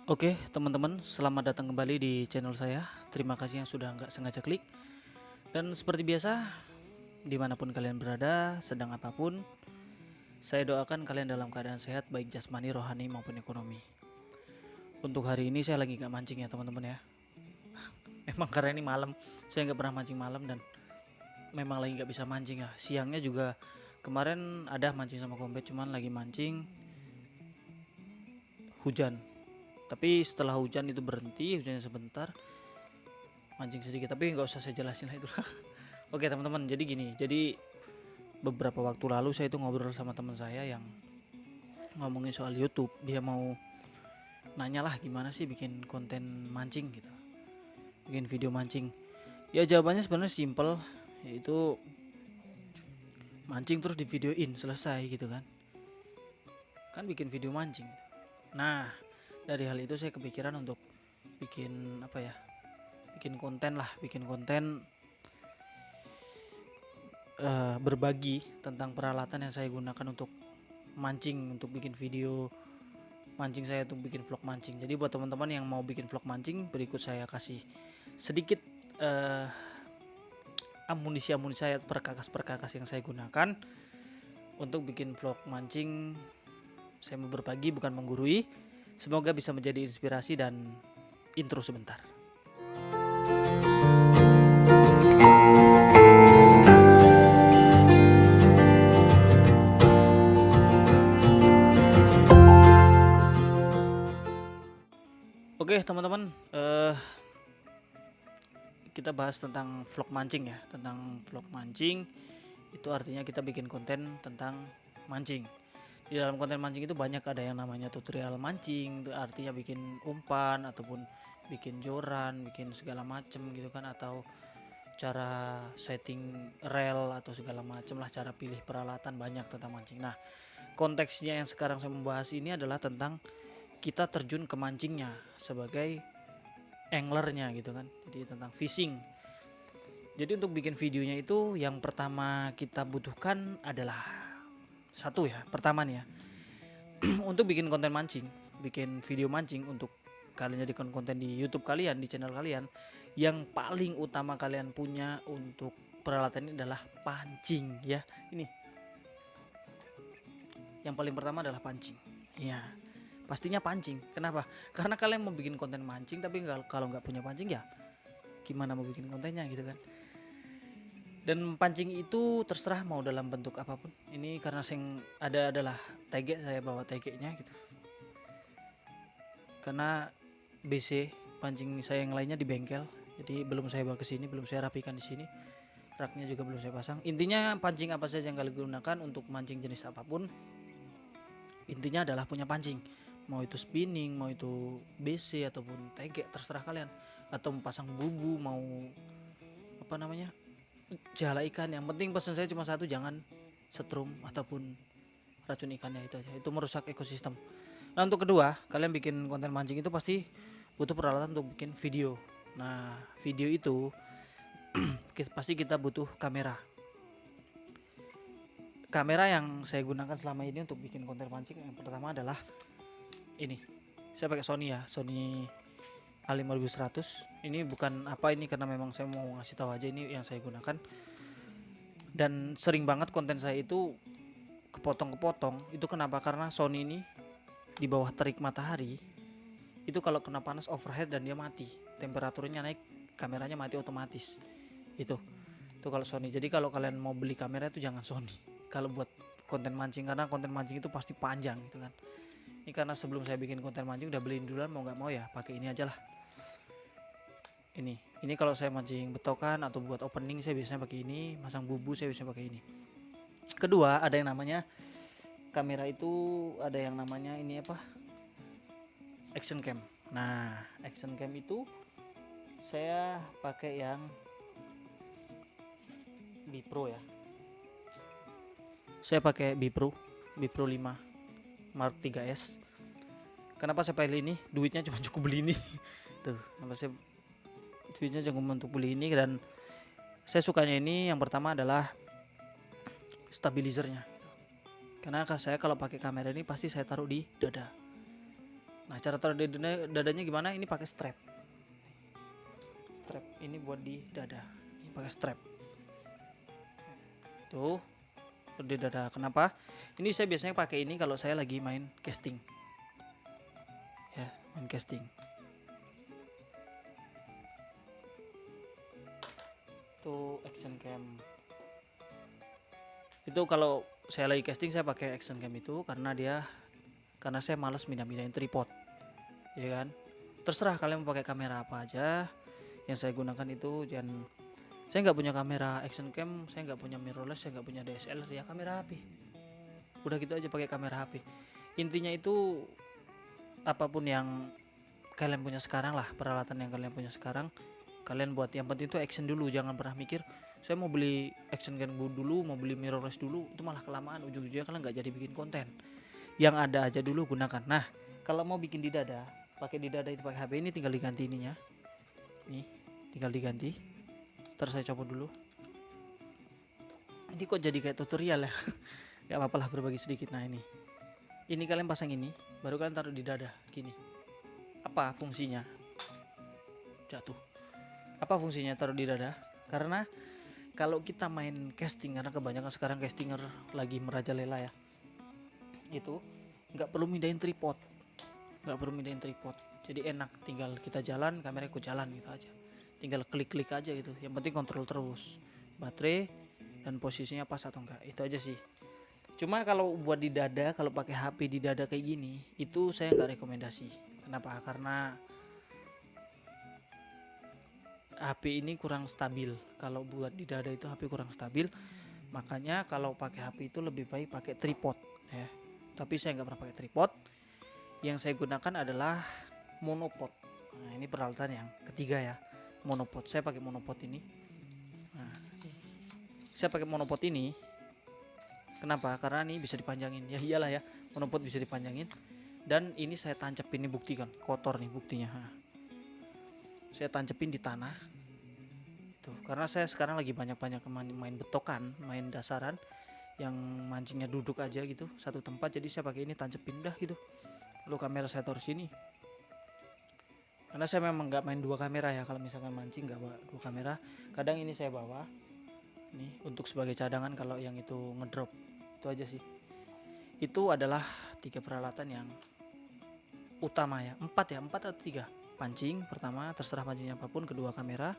Oke, teman-teman, selamat datang kembali di channel saya. Terima kasih yang sudah nggak sengaja klik. Dan seperti biasa, dimanapun kalian berada, sedang apapun, saya doakan kalian dalam keadaan sehat, baik jasmani, rohani, maupun ekonomi. Untuk hari ini saya lagi nggak mancing ya teman-teman ya. Memang karena ini malam, saya nggak pernah mancing malam dan memang lagi nggak bisa mancing ya. Siangnya juga kemarin ada mancing sama Kombet, cuman lagi mancing hujan. Tapi setelah hujan itu berhenti, hujannya sebentar, mancing sedikit, tapi nggak usah saya jelasin lah itu. Oke teman-teman, jadi gini, jadi beberapa waktu lalu saya itu ngobrol sama teman saya yang ngomongin soal YouTube. Dia mau nanya lah gimana sih bikin konten mancing gitu, bikin video mancing. Ya jawabannya sebenarnya simple, yaitu mancing terus di videoin selesai gitu kan bikin video mancing gitu. Nah, dari hal itu saya kepikiran untuk bikin apa ya, bikin konten berbagi tentang peralatan yang saya gunakan untuk mancing, untuk bikin video mancing saya, untuk bikin vlog mancing. Jadi buat teman-teman yang mau bikin vlog mancing, berikut saya kasih sedikit amunisi saya, perkakas yang saya gunakan untuk bikin vlog mancing. Saya mau berbagi, bukan menggurui. Semoga bisa menjadi inspirasi. Dan intro sebentar. Oke teman-teman, kita bahas tentang vlog mancing ya. Tentang vlog mancing itu artinya kita bikin konten tentang mancing. Di dalam konten mancing itu banyak, ada yang namanya tutorial mancing, itu artinya bikin umpan ataupun bikin joran, bikin segala macem gitu kan, atau cara setting reel atau segala macem lah, cara pilih peralatan, banyak tentang mancing. Nah, konteksnya yang sekarang saya membahas ini adalah tentang kita terjun ke mancingnya sebagai anglernya gitu kan, jadi tentang fishing. Jadi untuk bikin videonya itu yang pertama kita butuhkan adalah satu ya, pertama nih ya, untuk bikin konten mancing, bikin video mancing untuk kalian jadikan konten di YouTube kalian, di channel kalian, yang paling utama kalian punya untuk peralatan ini adalah pancing ya. Ini yang paling pertama adalah pancing ya, pastinya pancing. Kenapa? Karena kalian mau bikin konten mancing tapi kalau nggak punya pancing ya gimana mau bikin kontennya gitu kan. Dan pancing itu terserah mau dalam bentuk apapun. Ini karena sing ada adalah tege, saya bawa tegenya gitu. Karena BC pancing saya yang lainnya di bengkel, jadi belum saya bawa ke sini, belum saya rapikan di sini. Raknya juga belum saya pasang. Intinya pancing apa saja yang kalian gunakan untuk mancing jenis apapun, intinya adalah punya pancing. Mau itu spinning, mau itu BC ataupun tege, terserah kalian. Atau pasang bubu, mau apa namanya, jala ikan. Yang penting pesan saya cuma satu, jangan setrum ataupun racun ikannya, itu aja. Itu merusak ekosistem. Nah untuk kedua, kalian bikin konten mancing itu pasti butuh peralatan untuk bikin video. Nah video itu pasti kita butuh kamera. Kamera yang saya gunakan selama ini untuk bikin konten mancing yang pertama adalah ini. Saya pakai Sony ya, Sony A5100. Ini bukan apa, ini karena memang saya mau ngasih tahu aja ini yang saya gunakan. Dan sering banget konten saya itu kepotong. Itu kenapa? Karena Sony ini di bawah terik matahari itu kalau kena panas overhead dan dia mati, temperaturnya naik, kameranya mati otomatis. Itu kalau Sony. Jadi kalau kalian mau beli kamera itu jangan Sony kalau buat konten mancing, karena konten mancing itu pasti panjang gitu kan. Ini karena sebelum saya bikin konten mancing udah beliin duluan, mau nggak mau ya pakai ini aja lah. Ini kalau saya mancing betokan atau buat opening saya biasanya pakai ini, masang bubu saya biasanya pakai ini. Kedua, ada yang namanya kamera itu, ada yang namanya ini apa, action cam. Nah action cam itu saya pakai yang Bipro ya, saya pakai Bipro 5 Mark 3S. Kenapa saya pilih ini? Duitnya cuma cukup beli ini. Tuh, kenapa saya duitnya cukup untuk beli ini. Dan saya sukanya ini yang pertama adalah stabilizernya. Karena saya kalau pakai kamera ini pasti saya taruh di dada. Nah Nah, cara taruh di dadanya gimana? Ini pakai strap. Strap ini buat di dada. Ini pakai strap. Tuh, di dada. Kenapa? Ini saya biasanya pakai ini kalau saya lagi main casting. Ya, main casting. Itu action cam. Itu kalau saya lagi casting saya pakai action cam itu karena saya malas pindah-pindahin tripod. Ya kan? Terserah kalian mau pakai kamera apa aja. Yang saya gunakan itu saya nggak punya kamera action cam, saya nggak punya mirrorless, saya nggak punya DSLR, ya kamera HP. Udah gitu aja pakai kamera HP. Intinya itu apapun yang kalian punya sekarang lah, peralatan yang kalian punya sekarang, kalian buat. Yang penting itu action dulu, jangan pernah mikir saya mau beli action cam dulu, mau beli mirrorless dulu, itu malah kelamaan, ujung-ujungnya kalian nggak jadi bikin konten. Yang ada aja dulu gunakan. Nah, kalau mau bikin di dada, pakai di dada itu pakai HP ini, tinggal diganti ininya. Nih, tinggal diganti. Ntar saya coba dulu. Ini kok jadi kayak tutorial ya? Gak apa-apa lah, berbagi sedikit. Nah ini kalian pasang ini, baru kalian taruh di dada gini. Apa fungsinya? Jatuh. Apa fungsinya taruh di dada? Karena kalau kita main casting, karena kebanyakan sekarang castinger lagi merajalela ya, itu nggak perlu mindahin tripod, jadi enak, tinggal kita jalan, kamera ikut jalan gitu aja, tinggal klik-klik aja gitu. Yang penting kontrol terus baterai dan posisinya pas atau enggak, itu aja sih. Cuma kalau buat di dada, kalau pakai HP di dada kayak gini, itu saya nggak rekomendasi. Kenapa? Karena HP ini kurang stabil. Kalau buat di dada itu HP kurang stabil, makanya kalau pakai HP itu lebih baik pakai tripod ya. Tapi saya nggak pernah pakai tripod. Yang saya gunakan adalah monopod. Nah, ini peralatan yang ketiga ya, monopod. Saya pakai monopod ini. Nah, saya pakai monopod ini. Kenapa? Karena ini bisa dipanjangin. Ya iyalah ya, monopod bisa dipanjangin. Dan ini saya tancepin, ini bukti kan, kotor nih buktinya. Nah, saya tancepin di tanah. Tuh, karena saya sekarang lagi banyak-banyak main betokan, main dasaran yang mancingnya duduk aja gitu, satu tempat. Jadi saya pakai ini, tancepin dah gitu. Lalu kamera saya taruh sini. Karena saya memang nggak main dua kamera ya, kalau misalkan mancing nggak bawa dua kamera. Kadang ini saya bawa nih untuk sebagai cadangan kalau yang itu ngedrop. Itu aja sih. Itu adalah 3 peralatan yang utama ya, 4 atau 3. Pancing pertama, terserah pancingnya apapun. Kedua kamera,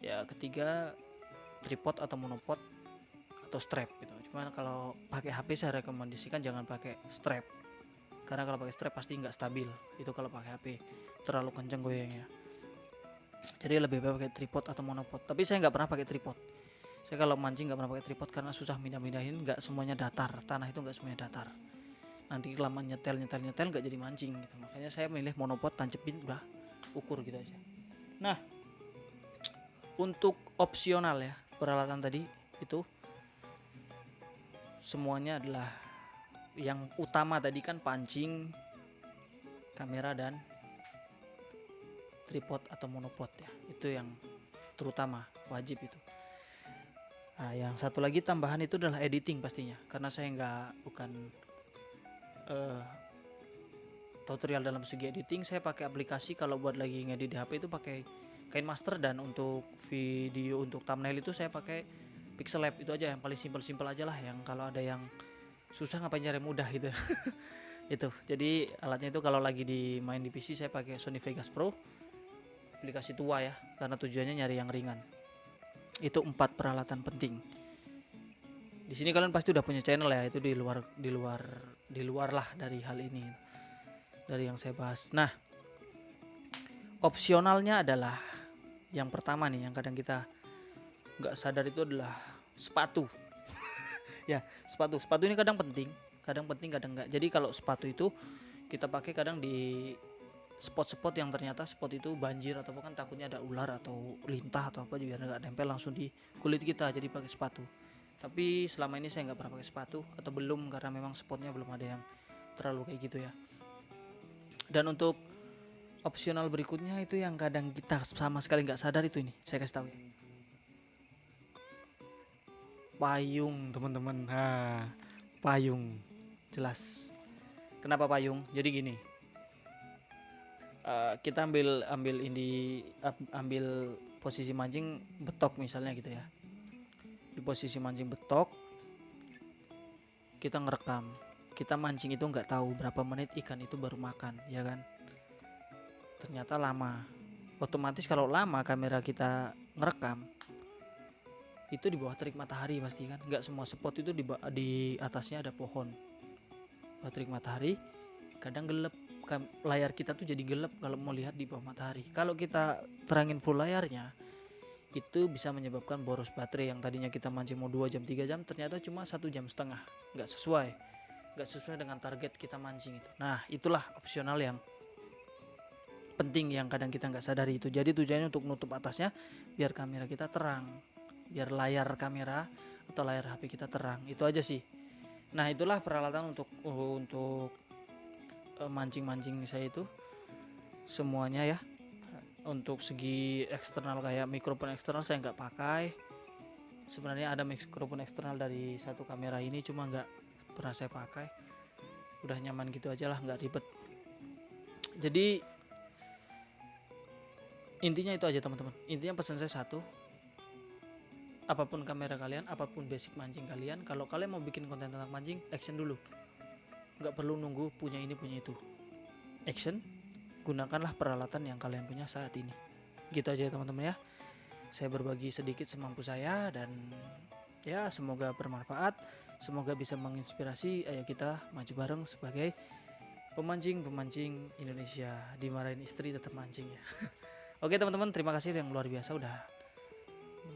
ya ketiga tripod atau monopod atau strap gitu. Cuman kalau pakai HP saya rekomendasikan jangan pakai strap, karena kalau pakai strap pasti nggak stabil. Itu kalau pakai HP terlalu kenceng goyangnya. Jadi lebih baik pakai tripod atau monopod. Tapi saya nggak pernah pakai tripod. Saya kalau mancing nggak pernah pakai tripod karena susah mindah-mindahin, nggak semuanya datar, tanah itu nggak semuanya datar. Nanti kelamaan nyetel nggak jadi mancing gitu. Makanya saya milih monopod, tancepin udah, ukur gitu aja. Nah, untuk opsional ya, peralatan tadi itu semuanya adalah yang utama tadi kan pancing, kamera dan tripod atau monopod ya. Itu yang terutama, wajib itu. Nah, yang satu lagi tambahan itu adalah editing pastinya, karena saya bukan tutorial dalam segi editing. Saya pakai aplikasi kalau buat lagi ngedit di HP itu pakai KineMaster, dan untuk video, untuk thumbnail itu saya pakai Pixellab. Itu aja yang paling simpel aja lah, yang kalau ada yang susah ngapain nyari mudah gitu. Itu jadi alatnya itu kalau lagi main di PC saya pakai Sony Vegas Pro, aplikasi tua ya, karena tujuannya nyari yang ringan. Itu 4 peralatan penting. Di sini kalian pasti udah punya channel ya, itu di luar lah dari hal ini, dari yang saya bahas. Nah, opsionalnya adalah yang pertama nih, yang kadang kita nggak sadar itu adalah sepatu. Ya, sepatu ini kadang penting, kadang nggak. Jadi kalau sepatu itu kita pakai kadang di spot-spot yang ternyata spot itu banjir atau kan takutnya ada ular atau lintah atau apa, biar nggak nempel langsung di kulit kita, jadi pakai sepatu. Tapi selama ini saya nggak pernah pakai sepatu, atau belum, karena memang spotnya belum ada yang terlalu kayak gitu ya. Dan untuk opsional berikutnya itu yang kadang kita sama sekali nggak sadar, itu ini saya kasih tahu ya. Payung teman-teman. Payung jelas. Kenapa payung? Jadi gini, Kita ambil posisi mancing betok misalnya gitu ya. Di posisi mancing betok kita ngerekam, kita mancing itu nggak tahu berapa menit ikan itu baru makan, ya kan? Ternyata lama. Otomatis kalau lama kamera kita ngerekam itu di bawah terik matahari pasti kan, nggak semua spot itu di atasnya ada pohon. Bawah terik matahari kadang gelap, layar kita tuh jadi gelap kalau mau lihat di bawah matahari. Kalau kita terangin full layarnya itu bisa menyebabkan boros baterai. Yang tadinya kita mancing mau 2 jam 3 jam ternyata cuma 1,5 jam, nggak sesuai dengan target kita mancing itu. Nah itulah opsional yang penting yang kadang kita nggak sadari itu. Jadi tujuannya untuk nutup atasnya biar kamera kita terang, biar layar kamera atau layar HP kita terang. Itu aja sih. Nah itulah peralatan untuk mancing-mancing saya itu semuanya ya. Untuk segi eksternal kayak mikrofon eksternal saya nggak pakai. Sebenarnya ada mikrofon eksternal dari satu kamera ini, cuma nggak pernah saya pakai. Udah nyaman gitu aja lah, nggak ribet. Jadi intinya itu aja teman-teman. Intinya pesan saya satu, apapun kamera kalian, apapun basic mancing kalian, kalau kalian mau bikin konten tentang mancing, action dulu. Nggak perlu nunggu punya ini punya itu. Action, gunakanlah peralatan yang kalian punya saat ini. Gitu aja teman-teman ya. Saya berbagi sedikit semampu saya dan ya semoga bermanfaat, semoga bisa menginspirasi. Ayo kita maju bareng sebagai pemancing Indonesia. Dimarahin istri tetap mancing ya. Oke teman-teman, terima kasih yang luar biasa udah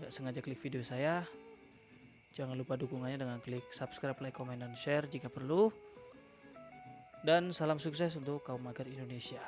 nggak sengaja klik video saya. Jangan lupa dukungannya dengan klik subscribe, like, komen, dan share jika perlu. Dan salam sukses untuk kaum mager Indonesia.